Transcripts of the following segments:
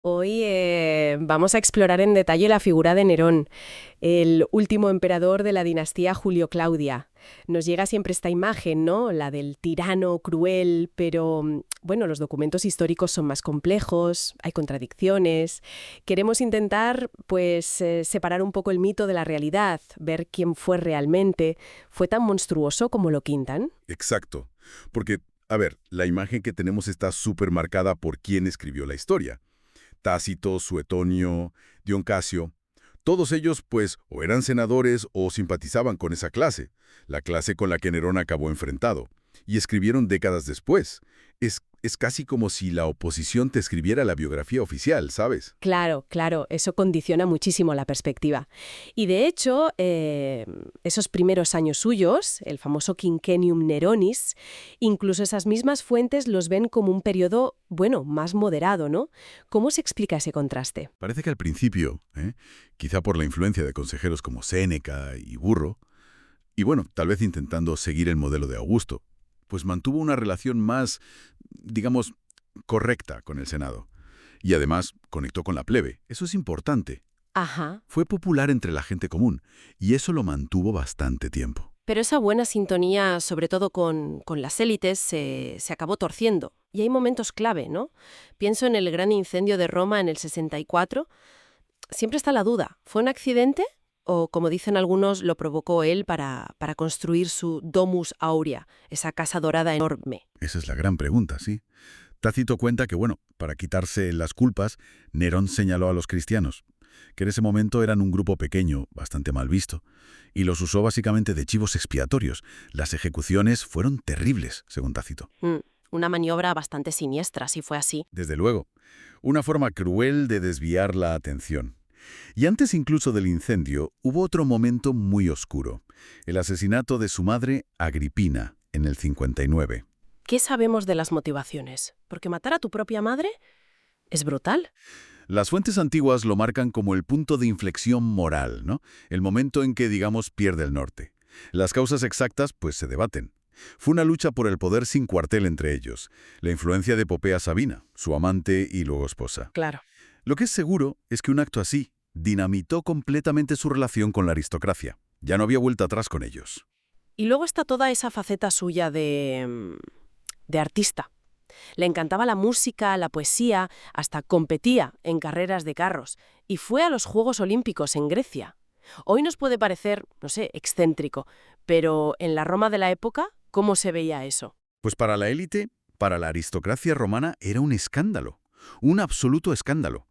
Hoy vamos a explorar en detalle la figura de Nerón, el último emperador de la dinastía Julio-Claudia. Nos llega siempre esta imagen, ¿no? La del tirano cruel, pero bueno, los documentos históricos son más complejos, hay contradicciones. Queremos intentar, pues, separar un poco el mito de la realidad, ver quién fue realmente. ¿Fue tan monstruoso como lo pintan? Exacto. Porque, a ver, la imagen que tenemos está súper marcada por quién escribió la historia. Tácito, Suetonio, Dion Casio. Todos ellos, pues, o eran senadores o simpatizaban con esa clase, la clase con la que Nerón acabó enfrentado, y escribieron décadas después. Es casi como si la oposición te escribiera la biografía oficial, ¿sabes? Claro, claro, eso condiciona muchísimo la perspectiva. Y de hecho, esos primeros años suyos, el famoso Quinquennium Neronis, incluso esas mismas fuentes los ven como un periodo, bueno, más moderado, ¿no? ¿Cómo se explica ese contraste? Parece que al principio, quizá por la influencia de consejeros como Séneca y Burro, y bueno, tal vez intentando seguir el modelo de Augusto, pues mantuvo una relación más, digamos, correcta con el Senado. Y además conectó con la plebe. Eso es importante. Ajá. Fue popular entre la gente común, y eso lo mantuvo bastante tiempo. Pero esa buena sintonía, sobre todo con las élites, se acabó torciendo. Y hay momentos clave, ¿no? Pienso en el gran incendio de Roma en el 64. Siempre está la duda. ¿Fue un accidente? O, como dicen algunos, lo provocó él para construir su Domus Aurea, esa casa dorada enorme. Esa es la gran pregunta, ¿sí? Tácito cuenta que, bueno, para quitarse las culpas, Nerón señaló a los cristianos, que en ese momento eran un grupo pequeño, bastante mal visto, y los usó básicamente de chivos expiatorios. Las ejecuciones fueron terribles, según Tácito. Mm, una maniobra bastante siniestra, si fue así. Desde luego, una forma cruel de desviar la atención. Y antes incluso del incendio, hubo otro momento muy oscuro, el asesinato de su madre, Agripina, en el 59. ¿Qué sabemos de las motivaciones? Porque matar a tu propia madre es brutal. Las fuentes antiguas lo marcan como el punto de inflexión moral, ¿no? El momento en que, digamos, pierde el norte. Las causas exactas, pues, se debaten. Fue una lucha por el poder sin cuartel entre ellos, la influencia de Popea Sabina, su amante y luego esposa. Claro. Lo que es seguro es que un acto así dinamitó completamente su relación con la aristocracia. Ya no había vuelta atrás con ellos. Y luego está toda esa faceta suya de artista. Le encantaba la música, la poesía, hasta competía en carreras de carros. Y fue a los Juegos Olímpicos en Grecia. Hoy nos puede parecer, no sé, excéntrico, pero en la Roma de la época, ¿cómo se veía eso? Pues para la élite, para la aristocracia romana, era un escándalo, un absoluto escándalo.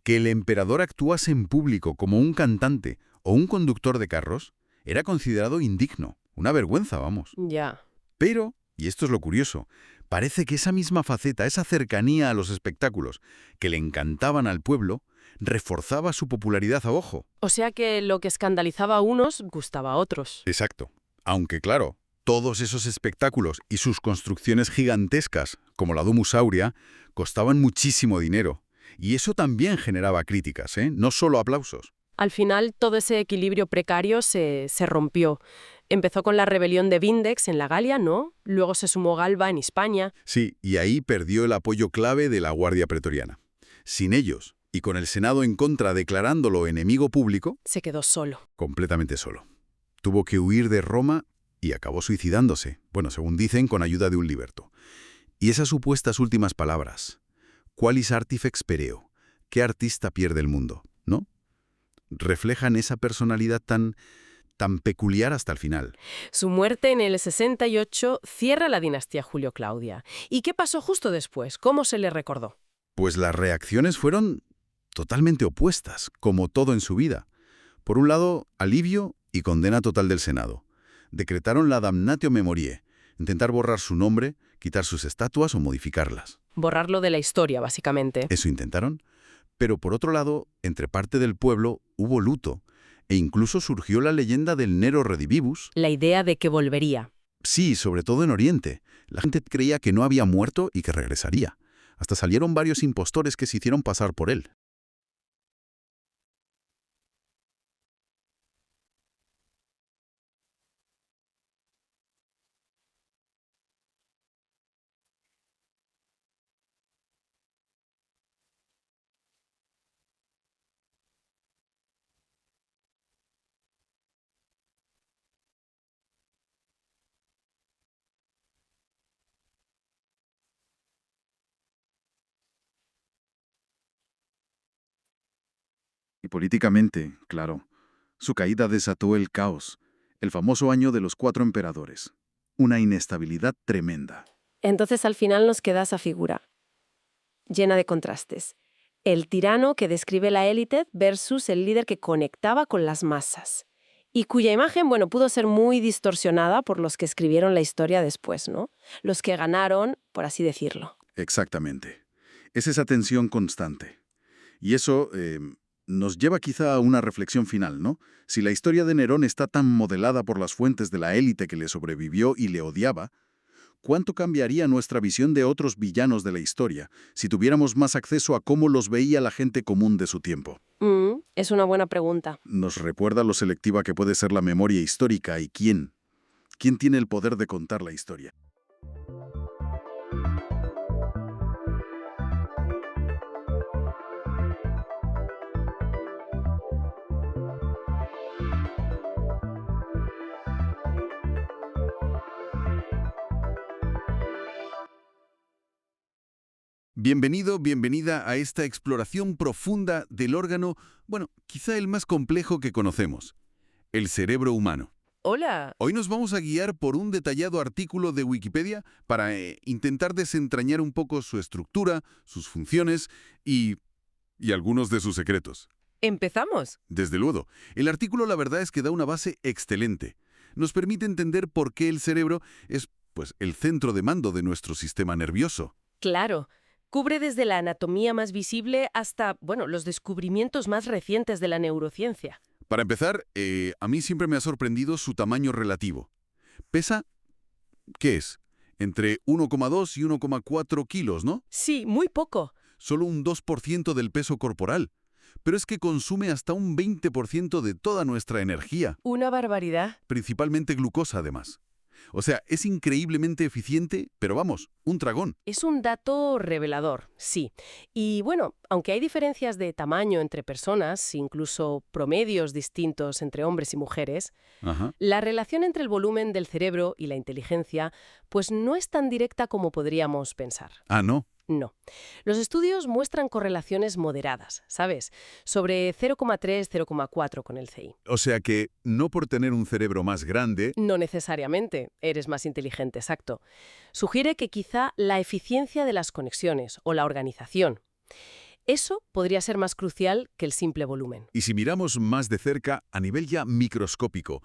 Que el emperador actuase en público como un cantante o un conductor de carros era considerado indigno, una vergüenza, vamos. Ya. Pero, y esto es lo curioso, parece que esa misma faceta, esa cercanía a los espectáculos que le encantaban al pueblo, reforzaba su popularidad a ojo. O sea que lo que escandalizaba a unos gustaba a otros. Exacto. Aunque claro, todos esos espectáculos y sus construcciones gigantescas, como la Domus Aurea, costaban muchísimo dinero. Y eso también generaba críticas, ¿eh? No solo aplausos. Al final, todo ese equilibrio precario se rompió. Empezó con la rebelión de Vindex en la Galia, ¿no? Luego se sumó Galba en España. Sí, y ahí perdió el apoyo clave de la Guardia Pretoriana. Sin ellos, y con el Senado en contra declarándolo enemigo público, Se quedó solo. completamente solo. Tuvo que huir de Roma y acabó suicidándose, bueno, según dicen, con ayuda de un liberto. Y esas supuestas últimas palabras, qualis artifex pereo, ¿qué artista pierde el mundo? ¿No? Reflejan esa personalidad tan peculiar hasta el final. Su muerte en el 68 cierra la dinastía Julio-Claudia. ¿Y qué pasó justo después? ¿Cómo se le recordó? Pues las reacciones fueron totalmente opuestas, como todo en su vida. Por un lado, alivio y condena total del Senado. Decretaron la damnatio memoriae, intentar borrar su nombre, quitar sus estatuas o modificarlas. Borrarlo de la historia, básicamente. Eso intentaron. Pero por otro lado, entre parte del pueblo hubo luto, e incluso surgió la leyenda del Nero Redivivus. La idea de que volvería. Sí, sobre todo en Oriente. La gente creía que no había muerto y que regresaría. Hasta salieron varios impostores que se hicieron pasar por él. Y políticamente, claro, su caída desató el caos, el famoso año de los 4 emperadores. Una inestabilidad tremenda. Entonces al final nos queda esa figura, llena de contrastes. El tirano que describe la élite versus el líder que conectaba con las masas. Y cuya imagen, bueno, pudo ser muy distorsionada por los que escribieron la historia después, ¿no? Los que ganaron, por así decirlo. Exactamente. Es esa tensión constante. Y eso nos lleva quizá a una reflexión final, ¿no? Si la historia de Nerón está tan modelada por las fuentes de la élite que le sobrevivió y le odiaba, ¿cuánto cambiaría nuestra visión de otros villanos de la historia si tuviéramos más acceso a cómo los veía la gente común de su tiempo? Es una buena pregunta. Nos recuerda lo selectiva que puede ser la memoria histórica y quién tiene el poder de contar la historia. Bienvenido, bienvenida a esta exploración profunda del órgano, bueno, quizá el más complejo que conocemos, el cerebro humano. Hola. Hoy nos vamos a guiar por un detallado artículo de Wikipedia para intentar desentrañar un poco su estructura, sus funciones y algunos de sus secretos. ¿Empezamos? Desde luego, el artículo la verdad es que da una base excelente. Nos permite entender por qué el cerebro es, pues, el centro de mando de nuestro sistema nervioso. Claro. Cubre desde la anatomía más visible hasta, bueno, los descubrimientos más recientes de la neurociencia. Para empezar, a mí siempre me ha sorprendido su tamaño relativo. Pesa, ¿qué es? Entre 1,2 y 1,4 kilos, ¿no? Sí, muy poco. Solo un 2% del peso corporal. Pero es que consume hasta un 20% de toda nuestra energía, Una barbaridad. principalmente glucosa además. O sea, es increíblemente eficiente, pero vamos, un dragón. Es un dato revelador, sí. Y bueno, aunque hay diferencias de tamaño entre personas, incluso promedios distintos entre hombres y mujeres, Ajá. la relación entre el volumen del cerebro y la inteligencia, pues no es tan directa como podríamos pensar. Ah, no. No. Los estudios muestran correlaciones moderadas, ¿sabes? Sobre 0,3, 0,4 con el CI. O sea que no por tener un cerebro más grande. No necesariamente eres más inteligente, exacto. Sugiere que quizá la eficiencia de las conexiones o la organización. Eso podría ser más crucial que el simple volumen. Y si miramos más de cerca, a nivel ya microscópico,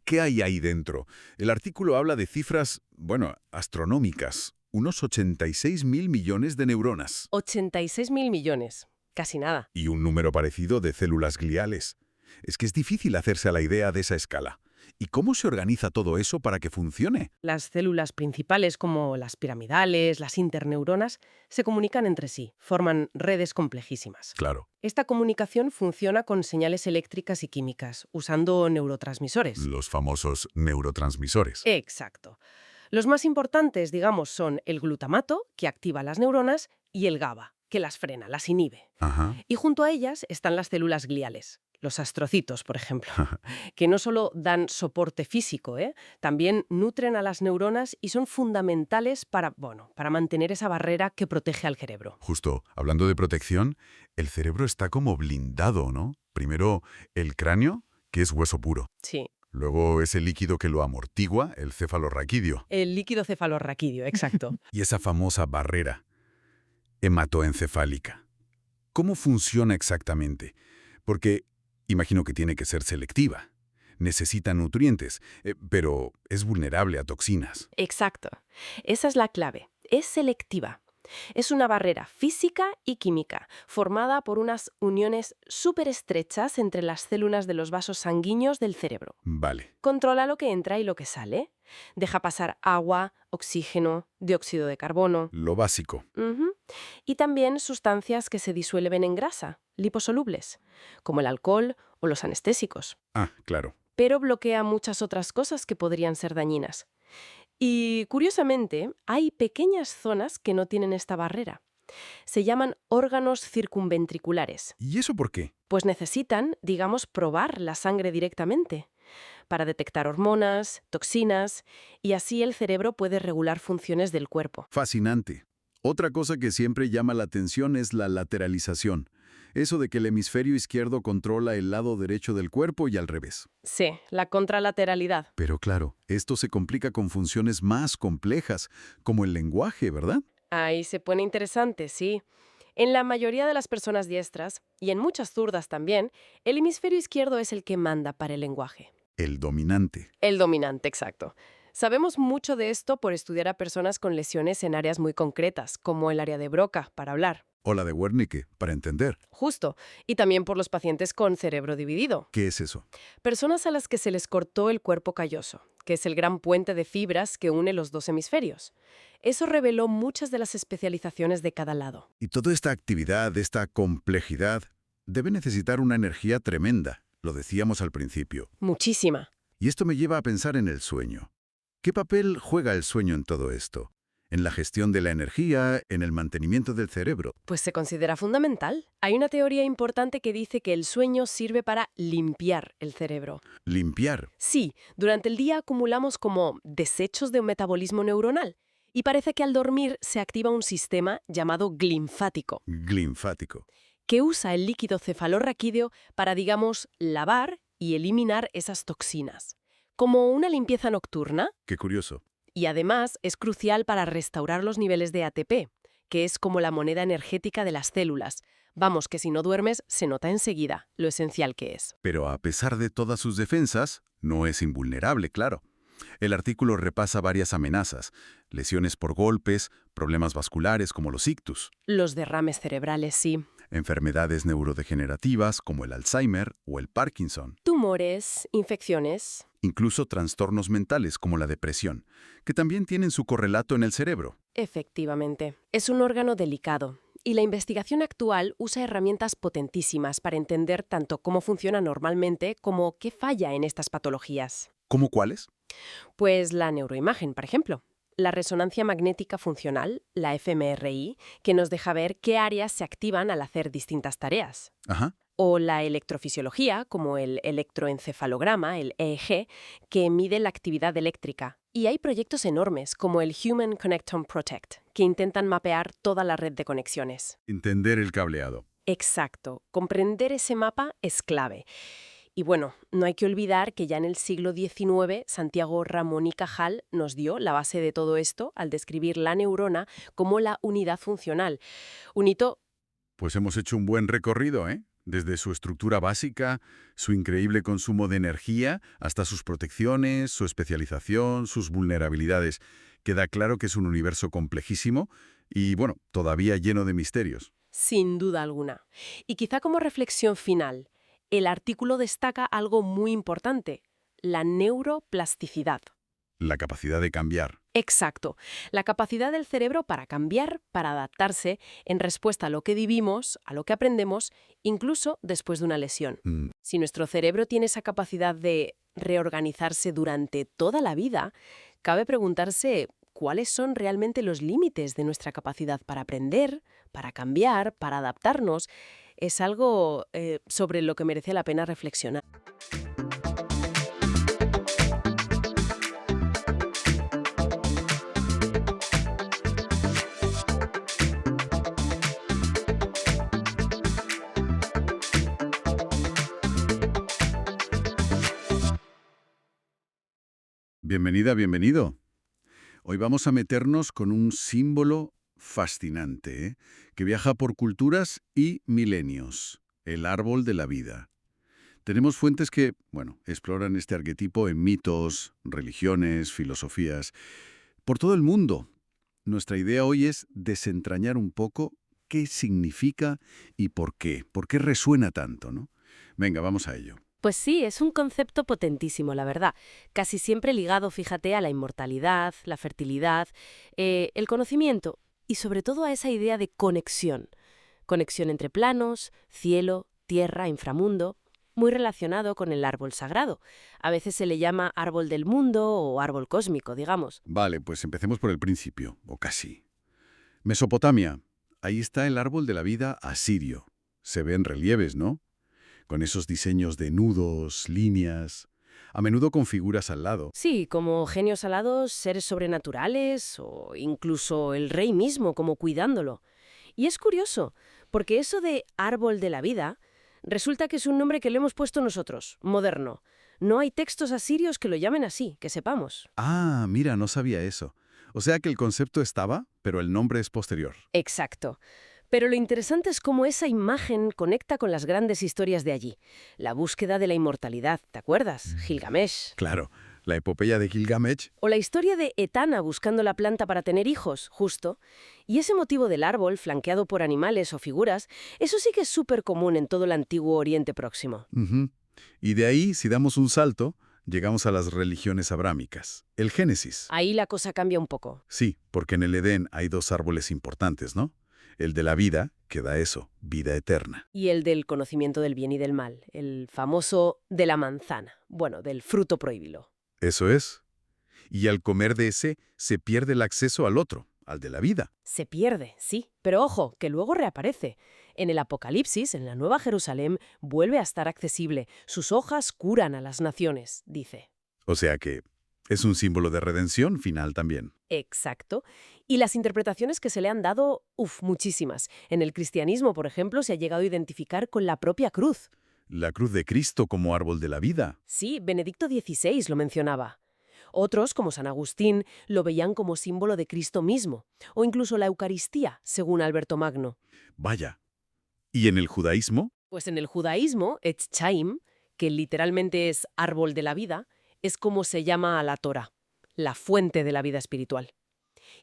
¿qué hay ahí dentro? El artículo habla de cifras, bueno, astronómicas. Unos 86.000 millones de neuronas. 86.000 millones. Casi nada. Y un número parecido de células gliales. Es que es difícil hacerse a la idea de esa escala. ¿Y cómo se organiza todo eso para que funcione? Las células principales, como las piramidales, las interneuronas, se comunican entre sí, forman redes complejísimas. Claro, Esta comunicación funciona con señales eléctricas y químicas, usando neurotransmisores. los famosos neurotransmisores. Exacto. Los más importantes, digamos, son el glutamato, que activa las neuronas, y el GABA, que las frena, las inhibe. Ajá. Y junto a ellas están las células gliales, los astrocitos, por ejemplo, que no solo dan soporte físico, también nutren a las neuronas y son fundamentales para mantener esa barrera que protege al cerebro. Justo, hablando de protección, el cerebro está como blindado, ¿no? Primero, el cráneo, que es hueso puro. Sí, Luego ese líquido que lo amortigua, el cefalorraquídeo. el líquido cefalorraquídeo, exacto. Y esa famosa barrera hematoencefálica. ¿Cómo funciona exactamente? Porque imagino que tiene que ser selectiva. Necesita nutrientes, pero es vulnerable a toxinas. Exacto. Esa es la clave. Es selectiva. Es una barrera física y química, formada por unas uniones súper estrechas entre las células de los vasos sanguíneos del cerebro. Vale. Controla lo que entra y lo que sale. Deja pasar agua, oxígeno, dióxido de carbono. Lo básico. Ujú. Y también sustancias que se disuelven en grasa, liposolubles, como el alcohol o los anestésicos. Ah, claro. Pero bloquea muchas otras cosas que podrían ser dañinas. Y, curiosamente, hay pequeñas zonas que no tienen esta barrera. Se llaman órganos circunventriculares. ¿Y eso por qué? Pues necesitan, digamos, probar la sangre directamente para detectar hormonas, toxinas, y así el cerebro puede regular funciones del cuerpo. Fascinante. Otra cosa que siempre llama la atención es la lateralización. Eso de que el hemisferio izquierdo controla el lado derecho del cuerpo y al revés. Sí, la contralateralidad. Pero claro, esto se complica con funciones más complejas, como el lenguaje, ¿verdad? Ahí se pone interesante, sí. En la mayoría de las personas diestras, y en muchas zurdas también, el hemisferio izquierdo es el que manda para el lenguaje. El dominante. El dominante, exacto. Sabemos mucho de esto por estudiar a personas con lesiones en áreas muy concretas, como el área de Broca, para hablar. O la de Wernicke, para entender. Justo. Y también por los pacientes con cerebro dividido. ¿Qué es eso? Personas a las que se les cortó el cuerpo calloso, que es el gran puente de fibras que une los dos hemisferios. Eso reveló muchas de las especializaciones de cada lado. Y toda esta actividad, esta complejidad, debe necesitar una energía tremenda. Lo decíamos al principio. Muchísima. Y esto me lleva a pensar en el sueño. ¿Qué papel juega el sueño en todo esto? En la gestión de la energía, en el mantenimiento del cerebro. Pues se considera fundamental. Hay una teoría importante que dice que el sueño sirve para limpiar el cerebro. Limpiar. Sí, durante el día acumulamos como desechos de un metabolismo neuronal. Y parece que al dormir se activa un sistema llamado glinfático, Glinfático. que usa el líquido cefalorraquídeo para, digamos, lavar y eliminar esas toxinas. Como una limpieza nocturna. Qué curioso. Y además es crucial para restaurar los niveles de ATP, que es como la moneda energética de las células. Vamos, que si no duermes, se nota enseguida lo esencial que es. Pero a pesar de todas sus defensas, no es invulnerable, claro. El artículo repasa varias amenazas, lesiones por golpes, problemas vasculares como los ictus, Los derrames cerebrales, sí. enfermedades neurodegenerativas como el Alzheimer o el Parkinson, Tumores, infecciones. incluso trastornos mentales como la depresión, que también tienen su correlato en el cerebro. Efectivamente. Es un órgano delicado. Y la investigación actual usa herramientas potentísimas para entender tanto cómo funciona normalmente como qué falla en estas patologías. ¿Cómo cuáles? Pues la neuroimagen, por ejemplo. La resonancia magnética funcional, la fMRI, que nos deja ver qué áreas se activan al hacer distintas tareas. Ajá. O la electrofisiología, como el electroencefalograma, el EEG, que mide la actividad eléctrica. Y hay proyectos enormes, como el Human Connectome Protect, que intentan mapear toda la red de conexiones. Entender el cableado. Exacto. Comprender ese mapa es clave. Y bueno, no hay que olvidar que ya en el siglo XIX, Santiago Ramón y Cajal nos dio la base de todo esto al describir la neurona como la unidad funcional. Un hito. Pues hemos hecho un buen recorrido, ¿eh? Desde su estructura básica, su increíble consumo de energía, hasta sus protecciones, su especialización, sus vulnerabilidades. Queda claro que es un universo complejísimo y, bueno, todavía lleno de misterios. Sin duda alguna. Y quizá como reflexión final, el artículo destaca algo muy importante, la neuroplasticidad. La capacidad de cambiar. Exacto, la capacidad del cerebro para cambiar, para adaptarse en respuesta a lo que vivimos, a lo que aprendemos, incluso después de una lesión. Si nuestro cerebro tiene esa capacidad de reorganizarse durante toda la vida, cabe preguntarse cuáles son realmente los límites de nuestra capacidad para aprender, para cambiar, para adaptarnos. Es algo sobre lo que merece la pena reflexionar. Bienvenida, bienvenido. Hoy vamos a meternos con un símbolo fascinante, ¿eh? Que viaja por culturas y milenios, el árbol de la vida. Tenemos fuentes que, bueno, exploran este arquetipo en mitos, religiones, filosofías, por todo el mundo. Nuestra idea hoy es desentrañar un poco qué significa y por qué resuena tanto, ¿no? Venga, vamos a ello. Pues sí, es un concepto potentísimo, la verdad. Casi siempre ligado, fíjate, a la inmortalidad, la fertilidad, el conocimiento y sobre todo a esa idea de conexión. Conexión entre planos, cielo, tierra, inframundo, muy relacionado con el árbol sagrado. A veces se le llama árbol del mundo o árbol cósmico, digamos. Vale, pues empecemos por el principio, o casi. Mesopotamia. Ahí está el árbol de la vida asirio. Se ven relieves, ¿no? Con esos diseños de nudos, líneas, a menudo con figuras al lado. Sí, como genios alados, seres sobrenaturales o incluso el rey mismo como cuidándolo. Y es curioso, Porque eso de árbol de la vida resulta que es un nombre que le hemos puesto nosotros, moderno. No hay textos asirios que lo llamen así, que sepamos. Ah, mira, no sabía eso. O sea que el concepto estaba, pero el nombre es posterior. Exacto. Pero lo interesante es cómo esa imagen conecta con las grandes historias de allí. La búsqueda de la inmortalidad, ¿te acuerdas? Gilgamesh. Claro, la epopeya de Gilgamesh. O la historia de Etana buscando la planta para tener hijos, justo. Y ese motivo del árbol, flanqueado por animales o figuras, eso sí que es súper común en todo el antiguo Oriente Próximo. Ujú. Y de ahí, si damos un salto, llegamos a las religiones abrámicas. El Génesis. Ahí la cosa cambia un poco. Sí, porque en el Edén hay dos árboles importantes, ¿no? El de la vida, que da eso, vida eterna. Y el del conocimiento del bien y del mal, el famoso de la manzana, bueno, del fruto prohibido. Eso es. Y al comer de ese, se pierde el acceso al otro, al de la vida. Se pierde, sí, pero ojo, que luego reaparece. En el Apocalipsis, en la Nueva Jerusalén, vuelve a estar accesible. Sus hojas curan a las naciones, dice. O sea que es un símbolo de redención final también. Exacto. Y las interpretaciones que se le han dado, muchísimas. En el cristianismo, por ejemplo, se ha llegado a identificar con la propia cruz. La cruz de Cristo como árbol de la vida. Sí, Benedicto XVI lo mencionaba. Otros, como San Agustín, lo veían como símbolo de Cristo mismo, o incluso la Eucaristía, según Alberto Magno. Vaya. ¿Y en el judaísmo? Pues en el judaísmo, Etz Chaim, que literalmente es árbol de la vida, es como se llama a la Torá, la fuente de la vida espiritual.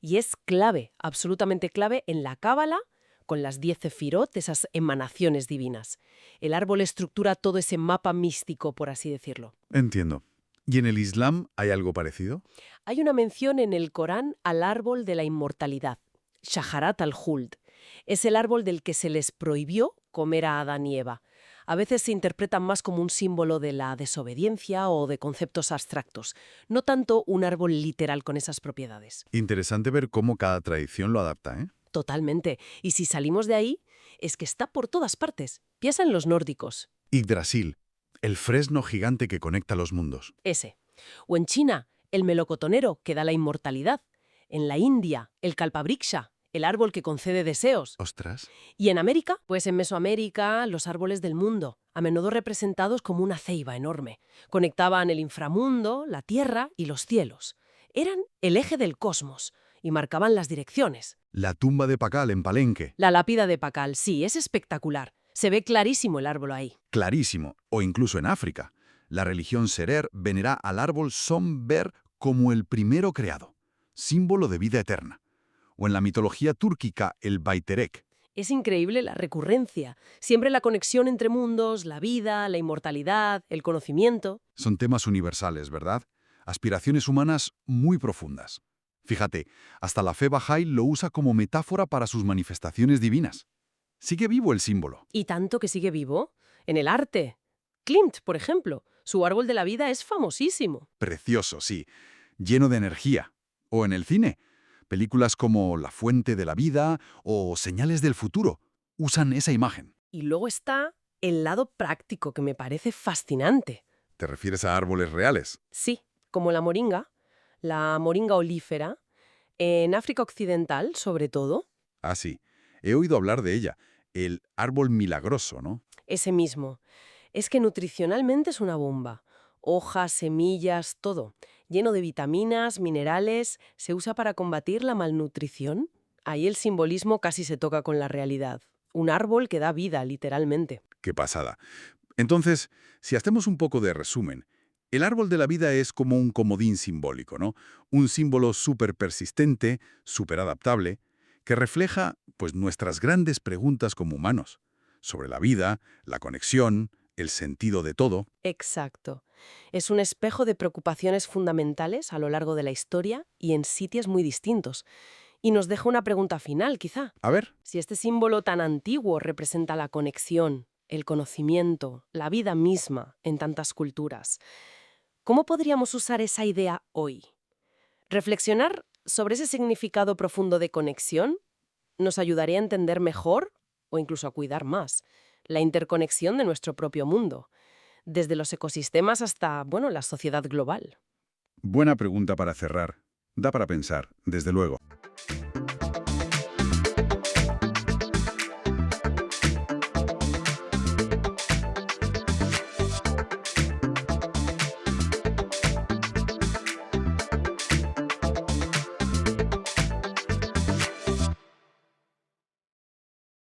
Y es clave, absolutamente clave, en la Cábala, con las 10 sefirot, esas emanaciones divinas. El árbol estructura todo ese mapa místico, por así decirlo. Entiendo. ¿Y en el Islam hay algo parecido? Hay una mención en el Corán al árbol de la inmortalidad, Shajarat al-Khuld. Es el árbol del que se les prohibió comer a Adán y Eva. A veces se interpretan más como un símbolo de la desobediencia o de conceptos abstractos, no tanto un árbol literal con esas propiedades. Interesante ver cómo cada tradición lo adapta, ¿eh? Totalmente. Y si salimos de ahí, es que está por todas partes. Piensa en los nórdicos. Yggdrasil, el fresno gigante que conecta los mundos. Ese. O en China, el melocotonero que da la inmortalidad. En la India, el kalpabriksha, el árbol que concede deseos. Ostras. Y en América, pues en Mesoamérica, los árboles del mundo, a menudo representados como una ceiba enorme. Conectaban el inframundo, la tierra y los cielos. Eran el eje del cosmos y marcaban las direcciones. La tumba de Pacal en Palenque. La lápida de Pacal, sí, es espectacular. Se ve clarísimo el árbol ahí. Clarísimo. O incluso en África. La religión Serer venera al árbol Somber como el primero creado, símbolo de vida eterna. O en la mitología túrquica, el Bayterek. Es increíble la recurrencia. Siempre la conexión entre mundos, la vida, la inmortalidad, el conocimiento. Son temas universales, ¿verdad? Aspiraciones humanas muy profundas. Fíjate, hasta la fe Bahá'í lo usa como metáfora para sus manifestaciones divinas. Sigue vivo el símbolo. Y tanto que sigue vivo. En el arte. Klimt, por ejemplo. Su árbol de la vida es famosísimo. Precioso, sí. Lleno de energía. O en el cine. Películas como La fuente de la vida o Señales del futuro usan esa imagen. Y luego está el lado práctico que me parece fascinante. ¿Te refieres a árboles reales? Sí, como la moringa olífera, en África Occidental, sobre todo. Ah, sí. He oído hablar de ella. El árbol milagroso, ¿no? Ese mismo. Es que nutricionalmente es una bomba. Hojas, semillas, todo. Lleno de vitaminas, minerales. ¿Se usa para combatir la malnutrición? Ahí el simbolismo casi se toca con la realidad. Un árbol que da vida, literalmente. ¡Qué pasada! Entonces, si hacemos un poco de resumen, el árbol de la vida es como un comodín simbólico, ¿no? Un símbolo súper persistente, súper adaptable, que refleja, pues, nuestras grandes preguntas como humanos, sobre la vida, la conexión, el sentido de todo. Exacto. Es un espejo de preocupaciones fundamentales a lo largo de la historia y en sitios muy distintos. Y nos deja una pregunta final, quizá. A ver, Si este símbolo tan antiguo representa la conexión, el conocimiento, la vida misma en tantas culturas, ¿cómo podríamos usar esa idea hoy? Reflexionar sobre ese significado profundo de conexión nos ayudaría a entender mejor, o incluso a cuidar más, la interconexión de nuestro propio mundo, desde los ecosistemas hasta, la sociedad global. buena pregunta para cerrar. Da para pensar, desde luego.